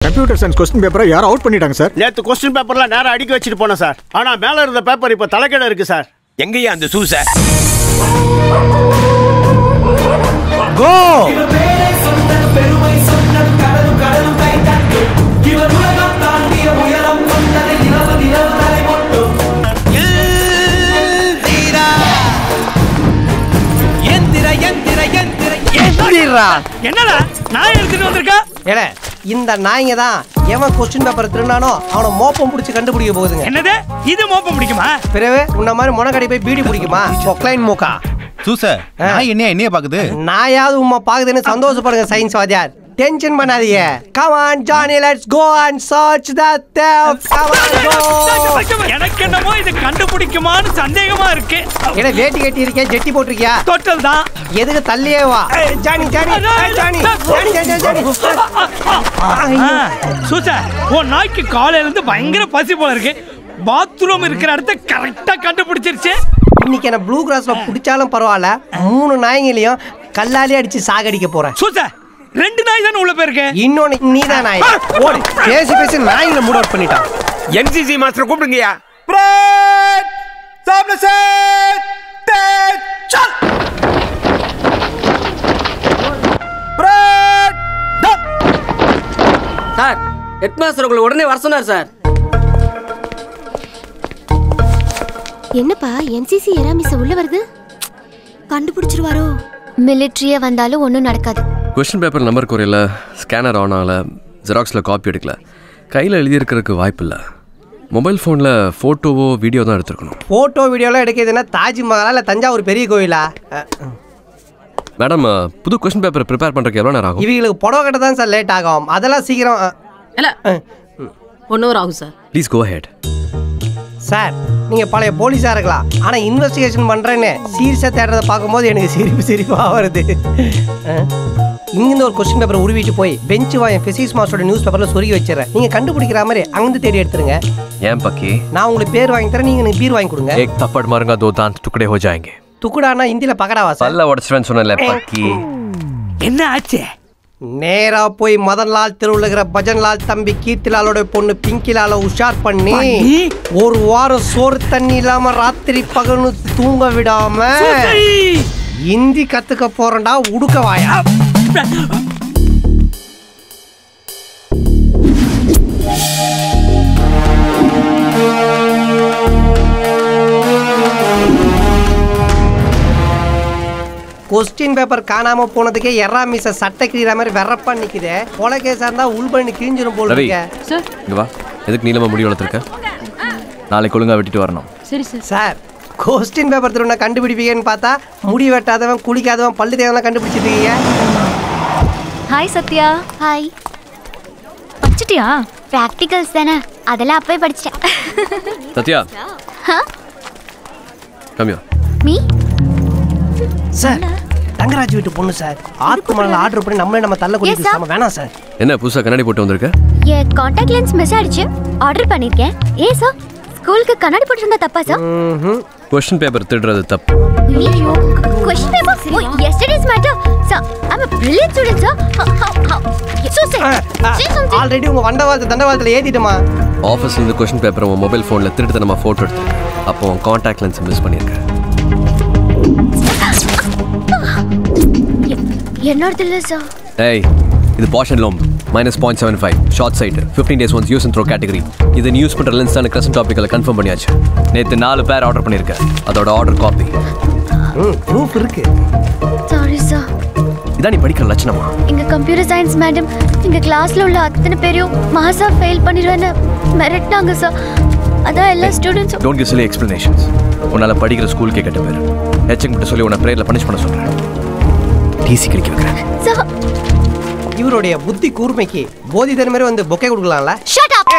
Computer science question பேப்பரை யாரோ out பண்ணிட்டாங்க சார். நேத்து क्वेश्चन பேப்பர்லாம் நேரா அடிக்க வச்சிட்டு போனேன் சார். ஆனா மேல இருந்த பேப்பர் இப்ப தலைகீழ இருக்கு சார். எங்கயா அந்த சூச? கோ என்னடா நாய் எடுத்துட்டு வந்திருக்கா? ஏடா இந்த நாய்ங்க தான் எவன் क्वेश्चन பேப்பர் திருநானோ அவனை மோப்பம் பிடிச்சி கண்டுபிடிக்க போகுதுங்க. என்னது இது மோப்பம் பிடிக்குமா? பிறகு உன்ன மாதிரி முனக்கடி போய் பீடி பிடிக்குமா? பொக்லைன் மூக்கா சூச நாய் என்னைய பாக்குது? நாயாவது உம்மா பாக்குதுன்னு சந்தோஷப்படுங்க சயின்ஸ் வாத்தியார். டென்ஷன் பண்ணாதீங்க. Come on Johnny, let's go and search the theft. Come on go. எனக்கு என்னமோ இது கண்டுபிடிக்குமான்னு சந்தேகமா இருக்கு. ஏடா வேட்டி கட்டி இருக்கே ஜெட்டி போட்டுருக்கியா? தொட்டல் தான். எதுக்கு தள்ளியே வா. ஜானி சூசா உன் நாய்க்கு காலையில இருந்து பயங்கர பசி போல இருக்கு. பாத்ரூம் இருக்கிற இடத்த கரெக்டா கண்டுபிடிச்சிருச்சு. இன்னைக்கு என்ன ப்ளூ கிராஸ்ல பிடிச்சாலும் பரவாயில்ல 3 நாய்ங்களையும் கல்லாலே அடிச்சு சாகடிக்க போறேன். சூசா 2 நாய் தானே உள்ள போயிருக்கு. இன்னொன்னு நீதான் நாய். ஓடு பேசி நாய்களை மூட் அவுட் பண்ணிட்டான். என்சிசி மாஸ்டர் கூப்பிடுங்கயா. பிரேட் சாப்ல செட் டேக் சல் பிரேட் டப். சார் ஹெட் மாஸ்டர் உங்களை உடனே வர சொன்னார் சார். என்னப்பா என்சிசி எராமிஸ் உள்ள வருது? கண்டுபிடிச்சிருவாரோ? மிலிட்டரியே வந்தாலும் ஒன்றும் நடக்காது. क्वेश्चन பேப்பர் நம்பர் குறையில, ஸ்கேனர் ஆன் ஆகல, ஜெராக்ஸில் காப்பி எடுக்கல, கையில் எழுதியிருக்கிறதுக்கு வாய்ப்பு இல்லை. மொபைல் ஃபோனில் ஃபோட்டோவோ வீடியோ தான் எடுத்துருக்கணும். ஃபோட்டோ வீடியோலாம் எடுக்கிறதுனா தாஜ்மஹாலா இல்லை தஞ்சாவூர் பெரிய கோயிலா? மேடம் புது क्वेश्चन பேப்பர் ப்ரிப்பேர் பண்ணுறதுக்கு எவ்வளோ நேரம் ஆகும்? இவங்களுக்கு புடவை கட்ட தான் சார் லேட் ஆகும். அதெல்லாம் சீக்கிரம் இல்லை 1 hour ஆகும் sir. Please go ahead. Sir நீங்கள் பழைய போலீஸாக இருக்கலாம், ஆனால் இன்வெஸ்டிகேஷன் பண்ணுறேன்னு சீரியஸாக தேடுறதை பார்க்கும்போது எனக்கு சிரிப்பாக வருது. இங்கிருந்து ஒரு क्वेश्चन பேப்பர் உருவிட்டு போய் பெஞ்ச் வாயன் ஃபிசிக்ஸ் மாஸ்டரோட நியூஸ் பேப்பரில் சொருகி வச்சிடறேன். நீங்கள் கண்டுபிடிக்கிற மாதிரி அங்கிருந்து தேடி எடுத்துருங்க. ஏன் பக்கி? நான் உங்களுக்கு பேர் வாங்கி தரேன், நீங்கள் எனக்கு பீர் வாங்கி கொடுங்க. एक थप्पड़ मारूंगा 2 दांत टुकड़े हो जाएंगे. துக்குடானா ஹிந்தியில் பக்கடாவா சார்? பல்ல உடைச்சிருவேன்னு சொன்னல பக்கி. என்ன ஆச்சு? நேரா போய் மதன்லால் திருவுலகிற பஜன்லால் தம்பி கீர்த்திலாலோட பொண்ணு பிங்கிலால உஷார் பண்ணி 1 வாரம் சோறு தண்ணி இல்லாம ராத்திரி பகல்னு தூங்க விடாம ஹிந்தி கத்துக்க போறேன்டா உடுக்க வாயா. क्वेश्चन பேப்பர் காணாம போனதுக்கே எராமிஸ சட்டை கிழிற மாதிரி வெறப்பா நிக்குதே. கொலை கேஸா இருந்தா உள் பண்ணி கிழிஞ்சிரும் போல இருக்கே. சார் இங்க வா. எதுக்கு நீலமா முடி வளர்த்திருக்க? நாளைக்கு ஒழுங்கா வெட்டிட்டு வரணும். சரி சார். சார் क्वेश्चन பேப்பர் திருவண்ணா கண்டுபிடிப்பீங்கன்னு பார்த்தா முடி வெட்டாதவன் குளிக்காதவன் பல்லு தேவலாம் கண்டுபிடிச்சிருக்கீங்க. ஹாய் சத்யா. ஹாய். படிச்சிட்டியா? பிராக்டிகல்ஸ் தானே, அதெல்லாம் அப்பவே படிச்சிட்டேன். Sathya come here. Me sir Thangaraj வீட்டு பொண்ணு சார். ஆத்மால ஆர்டர் பண்ணி நம்ம தள்ள குடிக்க சாம வேணாம் சார். என்ன புதுசா கண்ணாடி போட்டு வந்திருக்க? என் கான்டாக்ட் லென்ஸ் மிஸ் ஆயிடுச்சு, ஆர்டர் பண்ணிருக்கேன். ஏ சார் ஸ்கூலுக்கு கண்ணாடி போட்டுருந்தா தப்பா சார்? क्वेश्चन பேப்பர் திருடுறது தப்பு. ஐயோ question paper yesterday's matter sir. I'm a brilliant student sir. How so say already உங்க தண்டவாளத்துல ஏத்திட்டமா. ஆபீஸ்ல இருந்து क्वेश्चन பேப்பர் உன் மொபைல் ஃபோன்ல திருடுத நம்ம போட்டோ எடுத்துருக்கேன். அப்போ உன் கான்டாக்ட் லென்ஸ் மிஸ் பண்ணிருக்க. என்னோடது இல்ல சார். ஏய் இது Bosch & Lomb -0.75 short sight 15 days once use and throw category. இது நியூஸ் பண்ற லென்ஸ் தான் கிரசன்ட் டாபிக்ல கன்ஃபார்ம் பண்ணியாச்சு. நேத்து 4 பேர் ஆர்டர் பண்ணிருக்கேன். அதோட ஆர்டர் காப்பி ப்ரூஃப் இருக்கு. Sorry sir. இதான் நீ படிக்கிற லட்சணமா? எங்க கம்ப்யூட்டர் சயின்ஸ் மேடம் எங்க கிளாஸ்ல உள்ள அத்தனை பேரையும் மாசா ஃபெயில் பண்ணிடுவேன்னு மிரட்டினாங்க சார். அதான் எல்லா ஸ்டூடெண்ட்ஸும். Don't give silly explanations. உன்னால படிக்கிற ஸ்கூலுக்கே கெட்ட பேர். ஹெச்சிங் கிட்ட சொல்லி உன்னை பிரேயர்ல பனிஷ் பண்ண சொல்றேன். டிசி கிடைக்க வைக்கிறேன் சார். இவருடைய புத்தி கூர்மைக்கு போதி தர்மரே வந்து பொக்கே கொடுக்கலாம்ல. Shut up.